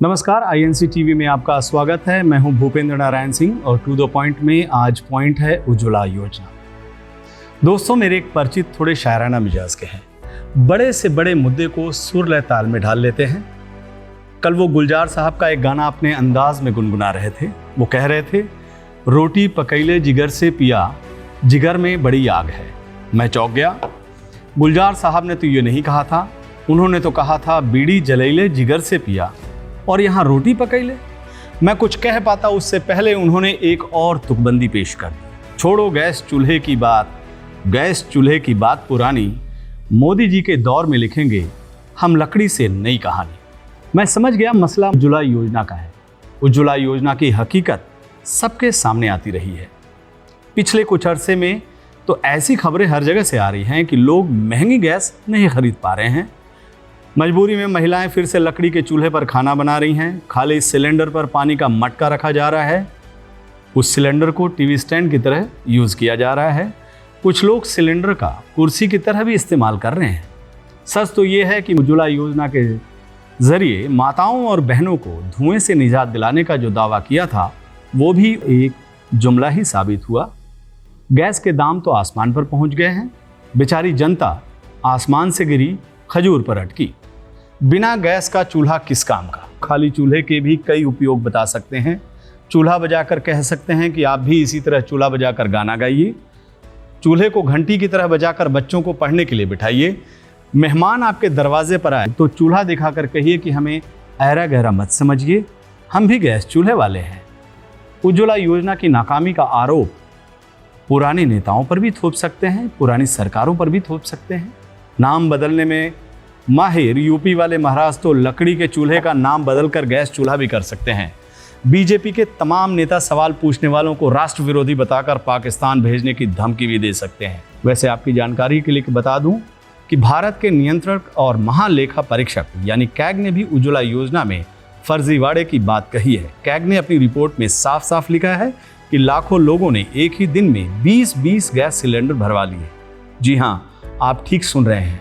नमस्कार, INC TV में आपका स्वागत है। मैं हूं भूपेंद्र नारायण सिंह और टू द पॉइंट में आज पॉइंट है उज्ज्वला योजना। दोस्तों, मेरे एक परिचित थोड़े शायराना मिजाज के हैं, बड़े से बड़े मुद्दे को सुर लय ताल में ढाल लेते हैं। कल वो गुलजार साहब का एक गाना अपने अंदाज में गुनगुना रहे थे। वो कह रहे थे, रोटी पकैले जिगर से पिया, जिगर में बड़ी आग है। मैं चौंक गया। गुलजार साहब ने तो ये नहीं कहा था, उन्होंने तो कहा था बीड़ी जलैले जिगर से पिया, और यहाँ रोटी पकैले। मैं कुछ कह पाता उससे पहले उन्होंने एक और तुकबंदी पेश कर दी। छोड़ो गैस चूल्हे की बात, गैस चूल्हे की बात पुरानी, मोदी जी के दौर में लिखेंगे हम लकड़ी से नई कहानी। मैं समझ गया मसला उज्ज्वला योजना का है। उज्ज्वला योजना की हकीकत सबके सामने आती रही है। पिछले कुछ अरसे में तो ऐसी खबरें हर जगह से आ रही हैं कि लोग महंगी गैस नहीं खरीद पा रहे हैं। मजबूरी में महिलाएं फिर से लकड़ी के चूल्हे पर खाना बना रही हैं। खाली सिलेंडर पर पानी का मटका रखा जा रहा है, उस सिलेंडर को टीवी स्टैंड की तरह यूज़ किया जा रहा है। कुछ लोग सिलेंडर का कुर्सी की तरह भी इस्तेमाल कर रहे हैं। सच तो ये है कि उज्ज्वला योजना के जरिए माताओं और बहनों को धुएं से निजात दिलाने का जो दावा किया था वो भी एक जुमला ही साबित हुआ। गैस के दाम तो आसमान पर पहुंच गए हैं। बेचारी जनता आसमान से गिरी खजूर पर अटकी। बिना गैस का चूल्हा किस काम का। खाली चूल्हे के भी कई उपयोग बता सकते हैं। चूल्हा बजाकर कह सकते हैं कि आप भी इसी तरह चूल्हा बजाकर गाना गाइए। चूल्हे को घंटी की तरह बजाकर बच्चों को पढ़ने के लिए बिठाइए। मेहमान आपके दरवाजे पर आए तो चूल्हा दिखाकर कहिए कि हमें ऐरा गहरा मत समझिए, हम भी गैस चूल्हे वाले हैं। उज्ज्वला योजना की नाकामी का आरोप पुराने नेताओं पर भी थोप सकते हैं, पुरानी सरकारों पर भी थोप सकते हैं। नाम बदलने में माहिर यूपी वाले महाराज तो लकड़ी के चूल्हे का नाम बदलकर गैस चूल्हा भी कर सकते हैं। बीजेपी के तमाम नेता सवाल पूछने वालों को राष्ट्र विरोधी बताकर पाकिस्तान भेजने की धमकी भी दे सकते हैं। वैसे आपकी जानकारी के लिए बता दूं कि भारत के नियंत्रक और महालेखा परीक्षक यानी कैग ने भी उज्ज्वला योजना में फर्जीवाड़े की बात कही है। कैग ने अपनी रिपोर्ट में साफ साफ लिखा है कि लाखों लोगों ने एक ही दिन में 20-20 गैस सिलेंडर भरवा लिए। जी हाँ, आप ठीक सुन रहे हैं।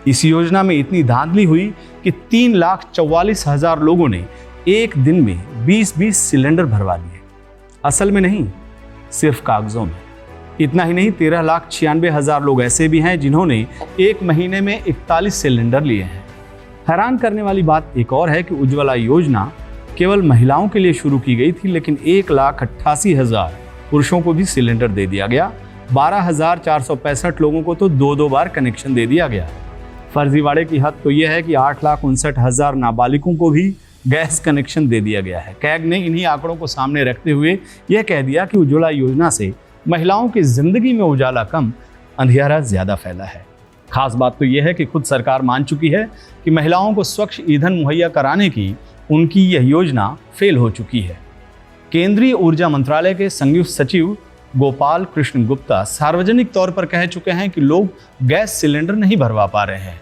इस योजना में इतनी धांधली हुई कि 3,44,000 लोगों ने एक दिन में 20-20 सिलेंडर भरवा लिए। असल में नहीं, सिर्फ कागजों में। इतना ही नहीं, 13,96,000 लोग ऐसे भी हैं जिन्होंने एक महीने में 41 सिलेंडर लिए हैं। हैरान करने वाली बात एक और है कि उज्ज्वला योजना केवल महिलाओं के लिए शुरू की गई थी, लेकिन 1,88,000 पुरुषों को भी सिलेंडर दे दिया गया। 12,465 लोगों को तो 2-2 बार कनेक्शन दे दिया गया। फर्जीवाड़े की हद तो यह है कि 8,59,000 नाबालिगों को भी गैस कनेक्शन दे दिया गया है। कैग ने इन्हीं आंकड़ों को सामने रखते हुए यह कह दिया कि उज्ज्वला योजना से महिलाओं की जिंदगी में उजाला कम, अंधियारा ज्यादा फैला है। खास बात तो यह है कि खुद सरकार मान चुकी है कि महिलाओं को स्वच्छ ईंधन मुहैया कराने की उनकी यह योजना फेल हो चुकी है। केंद्रीय ऊर्जा मंत्रालय के संयुक्त सचिव गोपाल कृष्ण गुप्ता सार्वजनिक तौर पर कह चुके हैं कि लोग गैस सिलेंडर नहीं भरवा पा रहे हैं।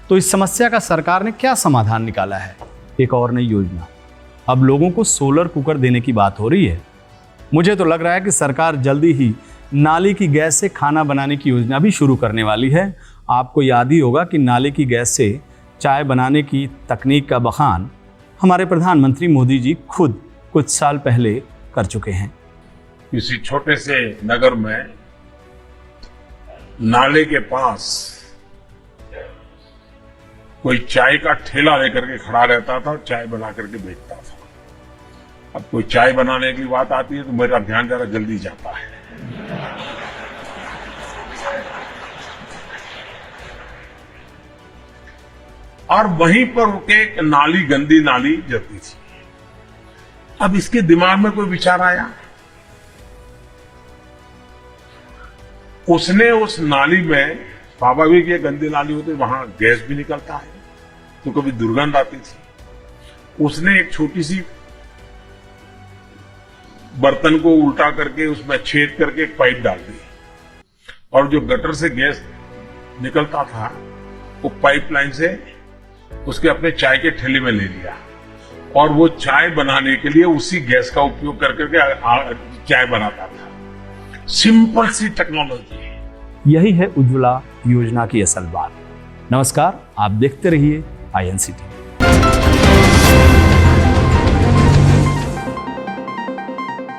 तो इस समस्या का सरकार ने क्या समाधान निकाला है? एक और नई योजना। अब लोगों को सोलर कुकर देने की बात हो रही है। मुझे तो लग रहा है कि सरकार जल्दी ही नाली की गैस से खाना बनाने की योजना भी शुरू करने वाली है। आपको याद ही होगा कि नाली की गैस से चाय बनाने की तकनीक का बखान हमारे प्रधानमंत्री मोदी जी खुद कुछ साल पहले कर चुके हैं। किसी छोटे से नगर में नाले के पास कोई चाय का ठेला लेकर के खड़ा रहता था और चाय बना करके बेचता था। अब कोई चाय बनाने की बात आती है तो मेरा ध्यान जरा जल्दी जाता है। और वहीं पर एक नाली, गंदी नाली जलती थी। अब इसके दिमाग में कोई विचार आया, उसने उस नाली में, स्वाभाविक ये गंदी नाली होती, वहां गैस भी निकलता है तो कभी दुर्गंध आती थी। उसने एक छोटी सी बर्तन को उल्टा करके उसमें छेद करके एक पाइप डाल दी और जो गटर से गैस निकलता था वो पाइपलाइन से उसके अपने चाय के ठेले में ले लिया और वो चाय बनाने के लिए उसी गैस का उपयोग करके चाय बनाता था। सिंपल सी टेक्नोलॉजी। यही है उज्ज्वला योजना की असल बात। नमस्कार, आप देखते रहिए आईएनसी टीवी।